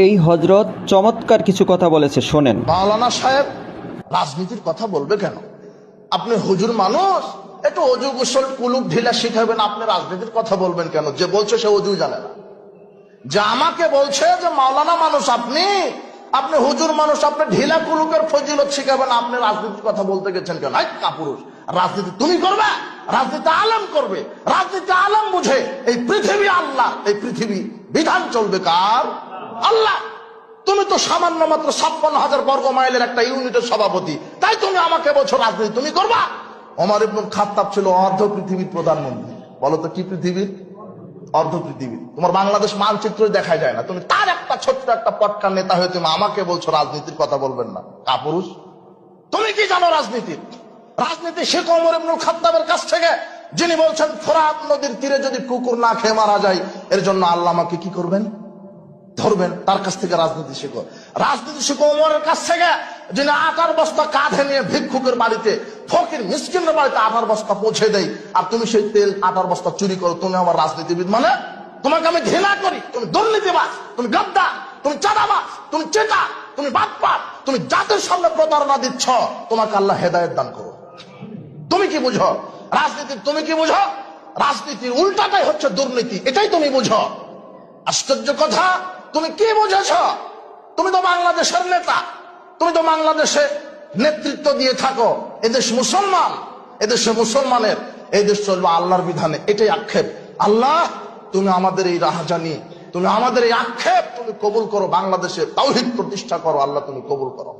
এই হযরত চমৎকার কিছু কথা বলেছে, শোনেন। মাওলানা সাহেব রাজনীতির কথা বলবে কেন? আপনি হুজুর মানুষ, একটু অজু গোসল কুলুপ ঢিলা শিখাবেন, আপনি রাজনীতির কথা বলবেন কেন? যে বলছে সে অজু জানে না, যে আমাকে বলছে যে মাওলানা মানুষ আপনি, আপনি হুজুর মানুষ, আপনি ঢিলা কুলুপের ফজিলত শিখাবেন, আপনি রাজনীতির কথা বলতে গেছেন কেন? কাপুরুষ, রাজনীতি তুমি করবে? রাজনীতি আলেম করবে, রাজনীতি আলেম বুঝে। এই পৃথিবী আল্লাহ, এই পৃথিবী বিধান চলবে কার? আল্লাহ। তুমি তো সামান্য মাত্র 56,000 বর্গ মাইলের একটা ইউনিটের সভাপতি, তাই তুমি আমাকে বলছো রাজনীতি তুমি করবা? ওমর ইবনুল খাত্তাব ছিল অর্ধ পৃথিবীর প্রধানমন্ত্রী। বলো তো কি পৃথিবীর? অর্ধ পৃথিবী। তোমার বাংলাদেশ মানচিত্র দেখা যায় না, তুমি তার একটা ছোট্ট একটা পটকার নেতা হয়ে তুমি আমাকে বলছো রাজনীতির কথা বলবেন না? কাপুরুষ, তুমি কি জানো রাজনীতির? রাজনীতি শেখো ওমর ইবনুল খাত্তাবের কাছ থেকে, যিনি বলছেন ফোরাত নদীর তীরে যদি কুকুর না খেয়ে মারা যায়, এর জন্য আল্লাহ আমাকে কি করবেন? ধরবেন। তার কাছ থেকে রাজনীতি শেখো। রাজনীতি শেখো ওমরের কাছ থেকে, যিনি আটার বস্তা কাঁধে নিয়ে ভিক্ষুকের বাড়িতে, ফকির মিসকিনের বাড়িতে আটার বস্তা পৌঁছে দেয়, আর তুমি সেই তেল আটার বস্তা চুরি করো। তুমি আমার রাজনীতিবিদ মানে? তোমাকে আমি ঘৃণা করি। তুমি দুর্নীতিবাজ, তুমি গাদ্দার, তুমি চাঁদাবাজ, তুমি চেটা, তুমি বাটপার, তুমি জাতির সামনে প্রতারণা দিচ্ছ। তোমাকে আল্লাহ হেদায়েত দান করো। তুমি কি বুঝো রাজনীতি? তুমি কি বুঝো? রাজনীতির উল্টাটাই হচ্ছে দুর্নীতি, এটাই তুমি বুঝো। আশ্চর্য কথা, তুমি কি বুঝেছ? তুমি তো বাংলাদেশের নেতা, তুমি তো বাংলাদেশে নেতৃত্ব দিয়ে থাকো। এদেশ মুসলমান, এদেশে মুসলমানের, এই দেশ চলবে আল্লাহর বিধানে, এটাই আক্ষেপ। আল্লাহ, তুমি আমাদের এই রাহাজানি, তুমি আমাদের এই আক্ষেপ তুমি কবুল করো। বাংলাদেশে তাওহীদ প্রতিষ্ঠা করো, আল্লাহ তুমি কবুল করো।